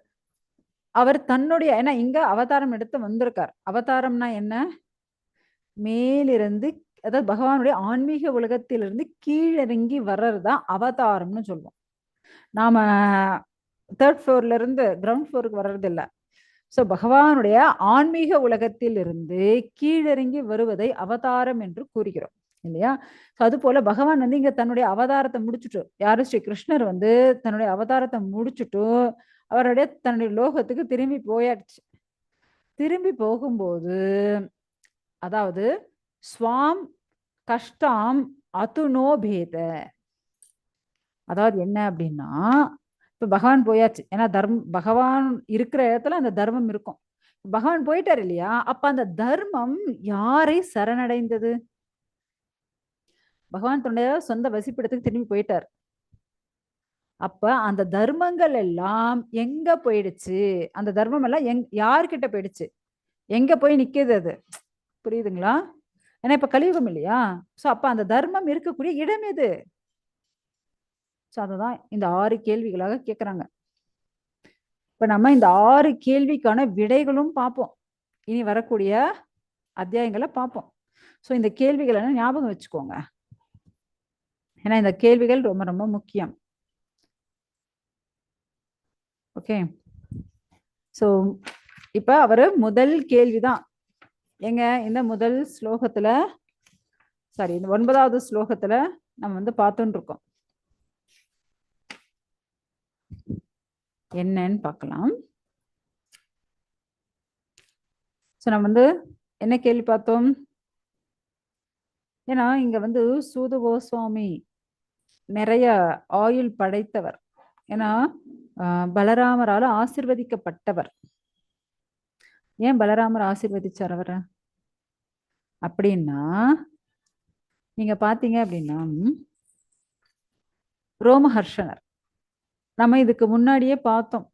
அவர் தன்னுடைய, ஏன்னா இங்க அவதாரம் எடுத்து வந்திருக்கார். அவதாரம்னா என்ன, மேலிருந்து, அதாவது பகவானுடைய ஆன்மீக உலகத்திலிருந்து கீழிறங்கி வர்றதுதான் அவதாரம்னு சொல்லுவோம். நாம 3rd ஃப்ளோர்ல இருந்து கிரவுண்ட் ஃப்ளோருக்கு வர்றது இல்ல. ஸோ பகவானுடைய ஆன்மீக உலகத்தில் இருந்து கீழிறங்கி வருவதை அவதாரம் என்று கூறுகிறோம் இல்லையா? அது போல பகவான் வந்து இங்க தன்னுடைய அவதாரத்தை முடிச்சுட்டு, யாரு ஸ்ரீ கிருஷ்ணர் வந்து தன்னுடைய அவதாரத்தை முடிச்சுட்டு அவருடைய தன்னுடைய லோகத்துக்கு திரும்பி போயாச்சு. திரும்பி போகும்போது, அதாவது ஸ்வாம் கஷ்டாம் அதுனோ பேத, அதாவது என்ன அப்படின்னா, இப்ப பகவான் போயாச்சு, ஏன்னா பகவான் இருக்கிற இடத்துல அந்த தர்மம் இருக்கும். பகவான் போயிட்டார் இல்லையா, அப்ப அந்த தர்மம் யாரை சரணடைந்தது? பகவான் தன்னுடைய சொந்த வசிப்பிடத்துக்கு திரும்பி போயிட்டார். அப்ப அந்த தர்மங்கள் எல்லாம் எங்க போயிடுச்சு? அந்த தர்மம் எல்லாம் யார்கிட்ட போயிடுச்சு? எங்க போய் நிக்குது அது? புரியுதுங்களா? ஏன்னா இப்ப கலியுகம் இல்லையா? சோ அப்ப அந்த தர்மம் இருக்கக்கூடிய இடம் எது? சோ அதுதான் இந்த 6 கேள்விகளாக கேட்கறாங்க. இப்ப நம்ம இந்த 6 கேள்விக்கான விடைகளும் பார்ப்போம், இனி வரக்கூடிய அத்தியாயங்களை பார்ப்போம். சோ இந்த கேள்விகளை ஞாபகம் வச்சுக்கோங்க, ஏன்னா இந்த கேள்விகள் ரொம்ப ரொம்ப முக்கியம். ஓகே, சோ இப்ப அவரு முதல் கேள்விதான் எங்க இந்த முதல் ஸ்லோகத்துல, சாரி இந்த 9வது ஸ்லோகத்துல நம்ம வந்து பார்த்துட்டு இருக்கோம். என்னன்னு பார்க்கலாம். சோ நம்ம வந்து என்ன கேள்வி பார்த்தோம்? ஏன்னா இங்க வந்து சூத கோஸ்வாமி நிறைய ஆயுள் படைத்தவர், ஏன்னா பலராமரால ஆசிர்வதிக்கப்பட்டவர். ஏன் பலராமர் ஆசிர்வதிச்சார் அவரை அப்படின்னா, நீங்க பாத்தீங்க அப்படின்னா ரோமஹர்ஷனர் நம்ம இதுக்கு முன்னாடியே பார்த்தோம்.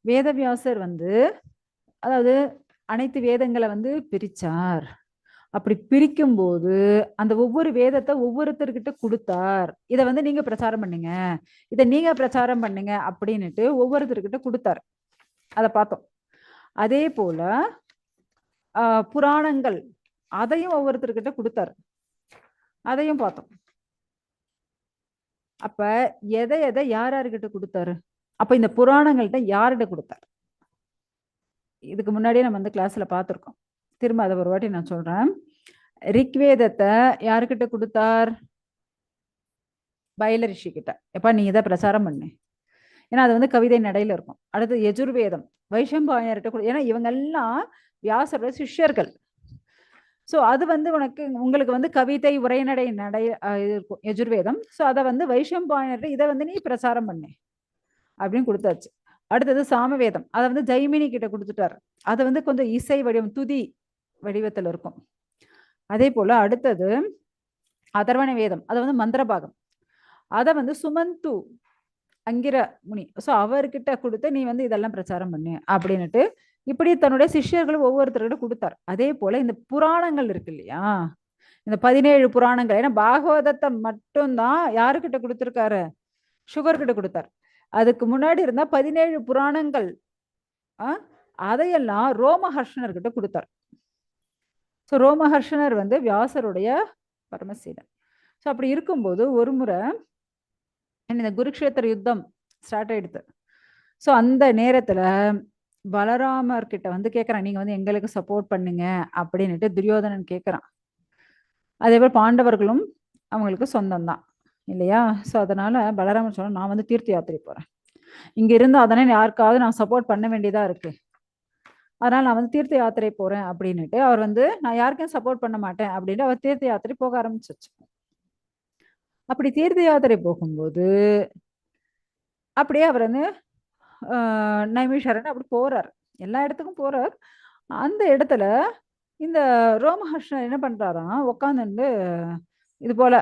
வேதவியாசர் வந்து, அதாவது அனைத்து வேதங்களை வந்து பிரிச்சார். அப்படி பிரிக்கும் போது அந்த ஒவ்வொரு வேதத்தை ஒவ்வொருத்தர்கிட்ட கொடுத்தார். இதை வந்து நீங்க பிரச்சாரம் பண்ணுங்க, இதை நீங்க பிரச்சாரம் பண்ணுங்க அப்படின்னுட்டு ஒவ்வொருத்தர்கிட்ட கொடுத்தார். அதை பார்த்தோம். அதே போல புராணங்கள் அதையும் ஒவ்வொருத்தர்கிட்ட கொடுத்தார், அதையும் பார்த்தோம். அப்ப எதை எதை யார் யாருக்கிட்ட கொடுத்தாரு? அப்ப இந்த புராணங்கள்ட்ட யார்கிட்ட கொடுத்தார்? இதுக்கு முன்னாடியே நம்ம வந்து கிளாஸ்ல பார்த்திருக்கோம், திரும்ப அதை ஒரு வாட்டி நான் சொல்றேன். ரிக்வேதத்தை யாருக்கிட்ட கொடுத்தார்? பைல ரிஷி கிட்ட. எப்ப நீ இதை பிரச்சாரம் பண்ணு, ஏன்னா அது வந்து கவிதை நடையில இருக்கும். அடுத்து யஜுர்வேதம் வைஷம்பாயனர்கிட்ட, ஏன்னா இவங்க எல்லாம் வியாசரோட சிஷ்யர்கள். ஸோ அது வந்து உங்களுக்கு வந்து கவிதை உரைநடை இருக்கும் யஜுர்வேதம். ஸோ அதை வந்து வைஷம்பாயனர் இதை வந்து நீ பிரச்சாரம் பண்ணு அப்படின்னு கொடுத்தாச்சு. அடுத்தது சாமவேதம், அதை வந்து ஜெய்மினி கிட்ட கொடுத்துட்டாரு. அதை வந்து கொஞ்சம் இசை வடிவம் துதி வடிவத்தில் இருக்கும். அதே போல அடுத்தது அதர்வண வேதம், அதை வந்து மந்திரபாகம், அதை வந்து சுமந்து அங்கிர முனி, ஸோ அவர்கிட்ட கொடுத்து நீ வந்து இதெல்லாம் பிரச்சாரம் பண்ணு அப்படின்னுட்டு இப்படி தன்னுடைய சிஷ்யர்கள் ஒவ்வொருத்தர்கிட்ட கொடுத்தார். அதே போல இந்த புராணங்கள் இருக்கு இல்லையா, இந்த 17 புராணங்கள், ஏன்னா பாகவதத்தை மட்டும்தான் யாருக்கிட்ட கொடுத்துருக்காரு? சுகர் கிட்ட கொடுத்தார். அதுக்கு முன்னாடி இருந்தா 17 புராணங்கள், அதையெல்லாம் ரோமஹர்ஷனர்கிட்ட கொடுத்தார். ஸோ ரோமஹர்ஷனர் வந்து வியாசருடைய பரமசீடன். ஸோ அப்படி இருக்கும்போது ஒரு முறை இந்த குருக்ஷேத்திர யுத்தம் ஸ்டார்ட் ஆயிடுது. ஸோ அந்த நேரத்துல பலராமர் கிட்ட வந்து கேட்கறான், நீங்க வந்து எங்களுக்கு சப்போர்ட் பண்ணுங்க அப்படின்னுட்டு துரியோதனன் கேட்கறான். அதே போல் பாண்டவர்களும் அவங்களுக்கு சொந்தம் தான் இல்லையா? ஸோ அதனால பலராமர் சொன்னா, நான் வந்து தீர்த்த யாத்திரை போறேன், இங்க இருந்து அதனே யாருக்காவது நான் சப்போர்ட் பண்ண வேண்டியதா இருக்கு, அதனால நான் வந்து தீர்த்த யாத்திரை போறேன் அப்படின்னுட்டு அவர் வந்து நான் யாருக்கும் சப்போர்ட் பண்ண மாட்டேன் அப்படின்ட்டு அவர் தீர்த்த யாத்திரை போக ஆரம்பிச்சிச்சு. அப்படி தீர்த்த யாத்திரை போகும்போது அப்படியே அவர் வந்து நைமிஷாரன் அப்படி போறார், எல்லா இடத்துக்கும் போறார். அந்த இடத்துல இந்த ரோமஹர்ஷனர் என்ன பண்றாராம், உட்காந்துட்டு இது போல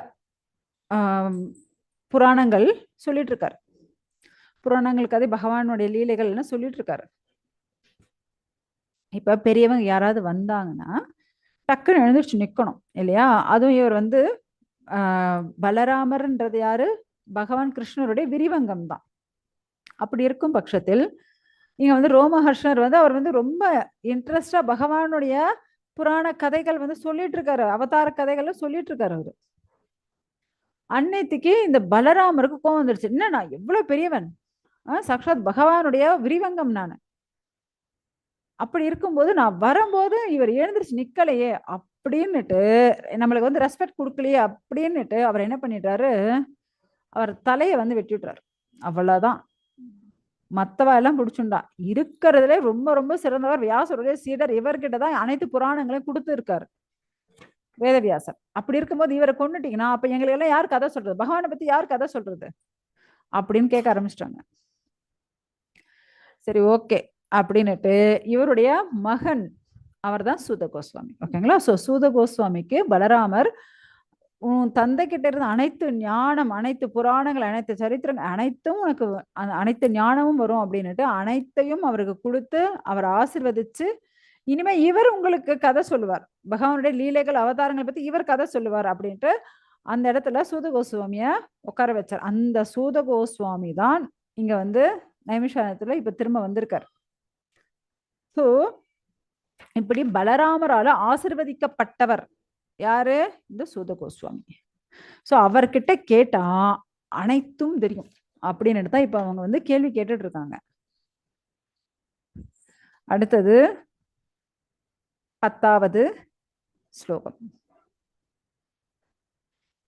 புராணங்கள் சொல்லிட்டு இருக்காரு. புராணங்கள் கதை பகவானுடைய லீலைகள்னு சொல்லிட்டு இருக்காரு. இப்ப பெரியவங்க யாராவது வந்தாங்கன்னா டக்குன்னு எழுந்திரிச்சு நிக்கணும் இல்லையா? அதுவும் இவர் வந்து பலராமர்ன்றது யாரு, பகவான் கிருஷ்ணருடைய விரிவங்கம் தான். அப்படி இருக்கும் பட்சத்தில் இங்க வந்து ரோமஹர்ஷனர் வந்து அவர் வந்து ரொம்ப இன்ட்ரெஸ்டா பகவானுடைய புராண கதைகள் வந்து சொல்லிட்டு இருக்காரு, அவதார கதைகள்லாம் சொல்லிட்டு இருக்காரு அவரு. அன்னைக்கு இந்த பலராமருக்கு கோவம் வந்துருச்சு, என்ன நான் எவ்வளவு பெரியவன், சாக்ஷாத் பகவானுடைய விரிவங்கம் நான், அப்படி இருக்கும்போது நான் வரும்போது இவர் எழுந்திருச்சு நிக்கலையே அப்படின்னுட்டு, நம்மளுக்கு வந்து ரெஸ்பெக்ட் கொடுக்கலையே அப்படின்னுட்டு அவர் என்ன பண்ணிட்டாரு, அவர் தலையை வந்து வெட்டி விட்டுறாரு. அவ்வளவுதான், மத்தவ எல்லாம் பிடிச்சுண்டா. இருக்கிறதுல ரொம்ப ரொம்ப சிறந்தவர் வியாசருடைய சீடர், இவர்கிட்டதான் அனைத்து புராணங்களையும் கொடுத்து இருக்காரு வேதவியாசர். அப்படி இருக்கும்போது இவரை கொண்டுட்டீங்கன்னா அப்ப எங்களுக்கு எல்லாம் யார் கதை சொல்றது, பகவானை பத்தி யார் கதை சொல்றது அப்படின்னு கேட்க ஆரம்பிச்சிட்டாங்க. சரி ஓகே அப்படின்னுட்டு இவருடைய மகன் அவர் தான் சூத கோஸ்வாமி, ஓகேங்களா? ஸோ சூத கோஸ்வாமிக்கு பலராமர் உன் தந்தை கிட்ட இருந்து அனைத்து ஞானம், அனைத்து புராணங்கள், அனைத்து சரித்திரங்கள் அனைத்தும் உனக்கு அனைத்து ஞானமும் வரும் அப்படின்னுட்டு அனைத்தையும் அவருக்கு கொடுத்து அவர் ஆசிர்வதிச்சு, இனிமே இவர் உங்களுக்கு கதை சொல்லுவார், பகவானுடைய லீலைகள் அவதாரங்களை பத்தி இவர் கதை சொல்லுவார் அப்படின்ட்டு அந்த இடத்துல சூத கோஸ்வாமிய உட்கார வச்சார். அந்த சூத கோஸ்வாமி தான் இங்க வந்து நைமிஷாரண்யத்துல இப்ப திரும்ப வந்திருக்கார். ஸோ இப்படி பலராமரால ஆசிர்வதிக்கப்பட்டவர் யாரு, இந்த சூத கோஸ்வாமி. ஸோ அவர்கிட்ட கேட்டா அனைத்தும் தெரியும் அப்படின்னு தான் இப்ப அவங்க வந்து கேள்வி கேட்டுட்டு இருக்காங்க. அடுத்தது 10வது ஸ்லோகம்.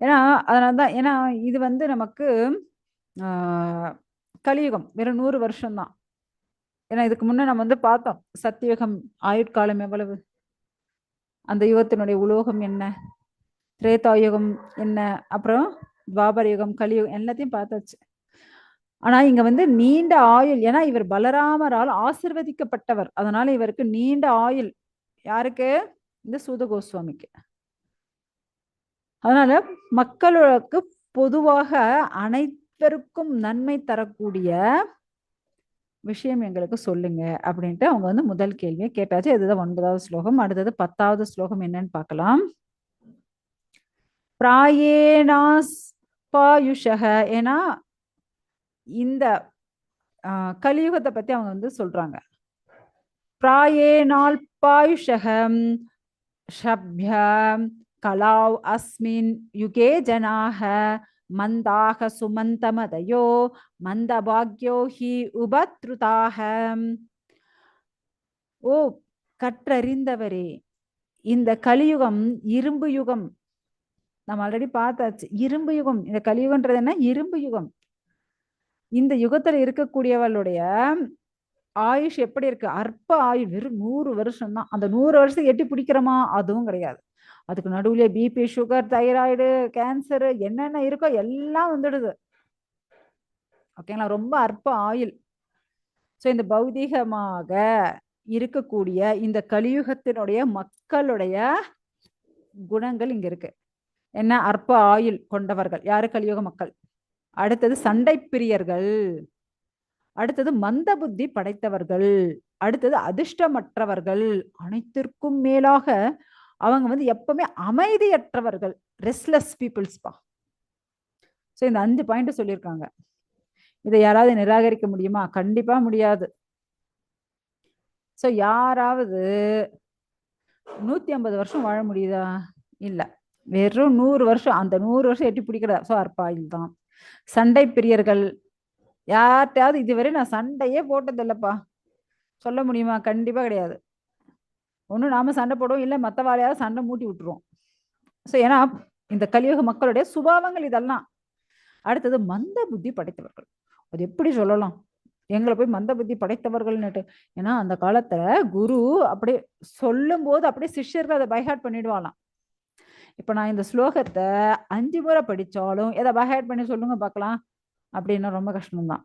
ஏன்னா அதனால்தான், ஏன்னா இது வந்து நமக்கு கலியுகம் வெறும் 100 வருஷம்தான். ஏன்னா இதுக்கு முன்ன நம்ம வந்து பார்த்தோம் சத்தியுகம் ஆயுட்காலம் எவ்வளவு, அந்த யுகத்தினுடைய உலோகம் என்ன, திரேதாயுகம் என்ன, அப்புறம் துவாபர யுகம், கலியுகம் எல்லாத்தையும் பார்த்தாச்சு. ஆனா இங்க வந்து நீண்ட ஆயுள், ஏன்னா இவர் பலராமரால் ஆசிர்வதிக்கப்பட்டவர், அதனால இவருக்கு நீண்ட ஆயுள். யாருக்கு, இந்த சூத கோஸ்வாமிக்கு. அதனால மக்களுக்கு பொதுவாக அனைவருக்கும் நன்மை தரக்கூடிய விஷயம் எங்களுக்கு சொல்லுங்க அப்படின்ட்டு அவங்க வந்து முதல் கேள்வியை கேட்டாச்சு. இதுதான் 9வது ஸ்லோகம். அடுத்தது 10வது ஸ்லோகம் என்னன்னு பார்க்கலாம். பிராயேணாஸ் பாயுஷக, ஏன்னா இந்த கலியுகத்தை பத்தி அவங்க வந்து சொல்றாங்க. பிராயேணால் பாயுஷகம் ஷப்யம் கலாவ் அஸ்மின் யுகே ஜனாக மந்தாக சுமந்தமதயோ மந்தபாக்யோ ஹி உபத்ருதாக. ஓ கற்றறிந்தவரே, இந்த கலியுகம் இரும்பு யுகம். நம்ம ஆல்ரெடி பார்த்தாச்சு இரும்பு யுகம். இந்த கலியுகன்றது என்ன, இரும்பு யுகம். இந்த யுகத்துல இருக்கக்கூடியவளுடைய ஆயுஷ் எப்படி இருக்கு, அற்ப ஆயுள், வெறும் 100 வருஷம் தான். அந்த 100 வருஷத்துக்கு எட்டி பிடிக்கிறோமா, அதுவும் கிடையாது. அதுக்கு நடுவுல பிபி, சுகர், தைராய்டு, கேன்சர் என்னென்ன இருக்கோ எல்லாம் வந்துடுது, ஓகேங்களா? ரொம்ப அற்ப ஆயுள். ஸோ இந்த பௌதீகமாக இருக்கக்கூடிய இந்த கலியுகத்தினுடைய மக்களுடைய குணங்கள் இங்க இருக்கு. என்ன, அற்ப ஆயுள் கொண்டவர்கள் யாரு, கலியுக மக்கள். அடுத்தது சண்டை பிரியர்கள், அடுத்தது மந்த புத்தி படைத்தவர்கள், அடுத்தது அதிர்ஷ்டமற்றவர்கள், அனைத்திற்கும் மேலாக அவங்க வந்து எப்பவுமே அமைதியற்றவர்கள், ரெஸ்ட்லெஸ் பீப்புள்ஸ்பா. ஸோ இந்த 5 பாயிண்ட் சொல்லியிருக்காங்க. இதை யாராவது நிராகரிக்க முடியுமா? கண்டிப்பா முடியாது. ஸோ யாராவது 150 வருஷம் வாழ முடியுதா? இல்ல. வெறும் 100 வருஷம். அந்த 100 வருஷம் எட்டி பிடிக்கிற சோர்ப் ஆயில் தான். சண்டை பிரியர்கள் யார்கிட்டயாவது இதுவரை நான் சண்டையே போட்டது இல்லப்பா சொல்ல முடியுமா? கண்டிப்பா கிடையாது. ஒண்ணு நாம சண்டை போடுவோம், இல்ல மத்தவாளையாவது சண்டை மூட்டி விட்டுருவோம். ஸோ ஏன்னா இந்த கலியுக மக்களுடைய சுபாவங்கள் இதெல்லாம். அடுத்தது மந்த புத்தி படைத்தவர்கள். அது எப்படி சொல்லலாம்? எங்களை போய் மந்த புத்தி படைத்தவர்கள்னுட்டு. ஏன்னா அந்த காலத்துல குரு அப்படியே சொல்லும் போது அப்படியே சிஷ்யர்கள் அதை பைஹார்ட் பண்ணிடுவாளாம். இப்ப நான் இந்த ஸ்லோகத்தை 5 முறை படிச்சாலும் எதை பைஹார்ட் பண்ணி சொல்லுங்க பார்க்கலாம் அப்படின்னா ரொம்ப கஷ்டம்தான்.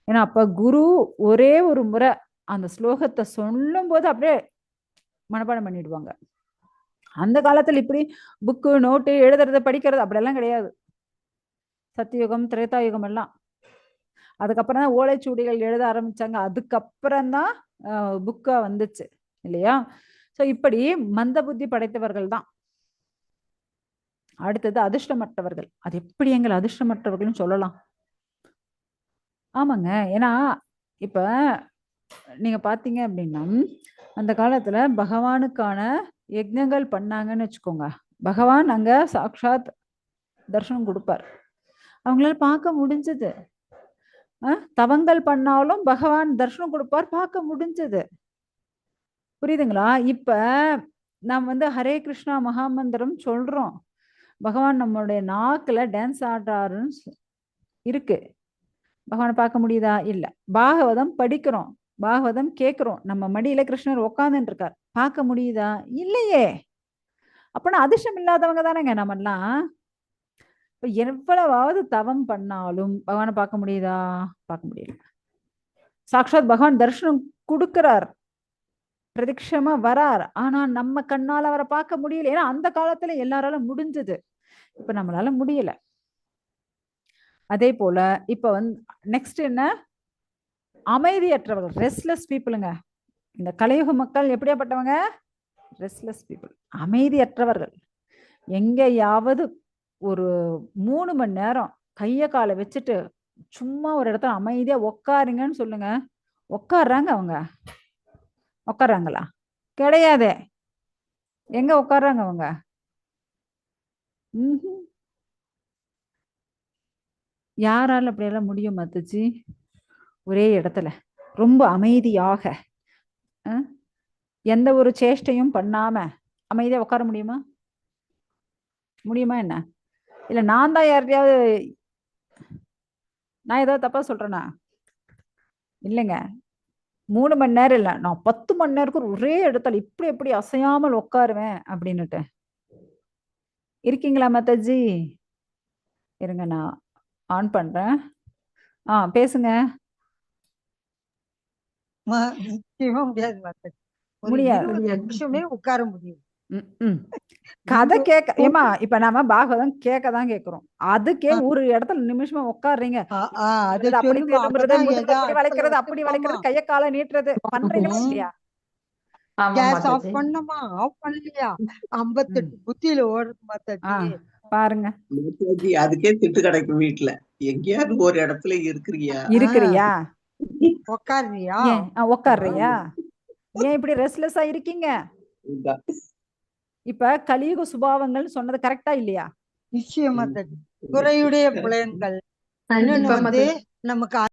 ஏன்னா அப்ப குரு ஒரே ஒரு முறை அந்த ஸ்லோகத்தை சொல்லும் போது அப்படியே மனப்பாடம் பண்ணிடுவாங்க. அந்த காலத்துல இப்படி புக்கு நோட்டு எழுதுறது படிக்கிறது அப்படியெல்லாம் கிடையாது. சத்தியுகம் திரேதாயுகம் எல்லாம். அதுக்கப்புறம் தான் ஓலைச்சுவடிகள் எழுத ஆரம்பிச்சாங்க. அதுக்கப்புறம் தான் புக்கா வந்துச்சு இல்லையா? ஸோ இப்படி மந்த புத்தி படைத்தவர்கள் தான். அடுத்தது அதிர்ஷ்டமற்றவர்கள். அது எப்படி எங்களை அதிர்ஷ்டமற்றவர்கள்னு சொல்லலாம்? ஆமாங்க. ஏன்னா இப்ப நீங்க பாத்தீங்க அப்படின்னா அந்த காலத்துல பகவானுக்கான யஜ்ஞங்கள் பண்ணாங்கன்னு வச்சுக்கோங்க. பகவான் அங்க சாக்ஷாத் தர்ஷனம் கொடுப்பார். அவங்களால பார்க்க முடிஞ்சது. தவங்கள் பண்ணாலும் பகவான் தர்ஷனம் கொடுப்பார், பார்க்க முடிஞ்சது. புரியுதுங்களா? இப்ப நாம் வந்து ஹரே கிருஷ்ணா மகாமந்திரம் சொல்றோம். பகவான் நம்மளுடைய நாக்குல டான்ஸ் ஆடுறாருன்னு இருக்கு. பகவானை பார்க்க முடியுதா? இல்ல. பாகவதம் படிக்கிறோம், பாகவதம் கேட்கிறோம், நம்ம மடியில கிருஷ்ணர் உட்கார்ந்துட்டு இருக்கார், பார்க்க முடியுதா? இல்லையே. அப்பனா அதிர்ஷ்டம் இல்லாதவங்க தானேங்க நம்மெல்லாம். இப்ப எவ்வளவாவது தவம் பண்ணாலும் பகவானை பார்க்க முடியுதா? பார்க்க முடியல. சாக்ஷாத் பகவான் தரிசனம் கொடுக்கிறார், பிரதிக்ஷமா வரார். ஆனா நம்ம கண்ணால அவரை பார்க்க முடியல. ஏன்னா அந்த காலத்துல எல்லாராலும் முடிஞ்சது, இப்ப நம்மளால முடியல. அதே போல இப்ப வந்து நெக்ஸ்ட் என்ன? அமைதியற்றவர்கள், ரெஸ்ட்லெஸ் பீப்புளுங்க. இந்த கலியுக மக்கள் எப்படியாப்பட்டவங்க? Restless people, அமைதியற்றவர்கள். எங்கேயாவது ஒரு 3 மணி நேரம் கைய காலை வச்சுட்டு சும்மா ஒரு இடத்துல அமைதியா உட்காருங்கன்னு சொல்லுங்க, உட்கார்றாங்க அவங்க? உட்கார்றாங்களா? கிடையாதே. எங்க உட்கார்றாங்க அவங்க? யாரால அப்படியெல்லாம் முடியும் மத்துச்சி? ஒரே இடத்துல ரொம்ப அமைதியாக எந்த ஒரு சேஷ்டையும் பண்ணாம அமைதியா உட்கார முடியுமா? முடியுமா என்ன? இல்ல நான் தான் யார்கிட்டயாவது நான் ஏதாவது தப்பா சொல்றேனா? இல்லைங்க. 3 மணி நேரம் இல்ல, நான் 10 மணி நேரம் ஒரே இடத்துல இப்படி எப்படி அசையாமல் உட்காருவேன் அப்படின்னுட்டு இருக்கீங்களா மாதாஜி? இருங்க நான் ஆன் பண்றேன். பேசுங்க. முடியாது மாதாஜி. முடியாது. 20 நிமிஷமே உட்கார முடியும். கதை கேட்க ஏமா இப்ப நாம பாகவதம் கேட்கதான் கேட்கிறோம். அதுக்கே ஒரு இடத்துல நிமிஷமா உட்காடுறீங்க. அப்படி திரும்புறது, முதுகுல வளைக்கிறது, அப்படி வளைக்கிறது, கைய காலை நீட்டுறது பண்றீங்களா இல்லையா? கேஸ் ஆஃப் பண்ணமா ஆஃப் பண்ணலையா 58 புத்தியில ஓடுறது மாதாஜி. பாருங்க, அதுக்கே திட்டு கிடைக்கும் வீட்டுல. எங்கேயாவது ஒரு இடத்துல இருக்கிறியா உட்காருறியா உட்காடுறியா? ஏன் இப்படி ரெஸ்ட்லெஸ்ஸா இருக்கீங்க? இப்ப கலியுக சுபாவங்கள் சொன்னது கரெக்டா இல்லையா? நிச்சயமா. குறையுடைய புலன்கள் இன்னொன்னு வந்து நமக்கு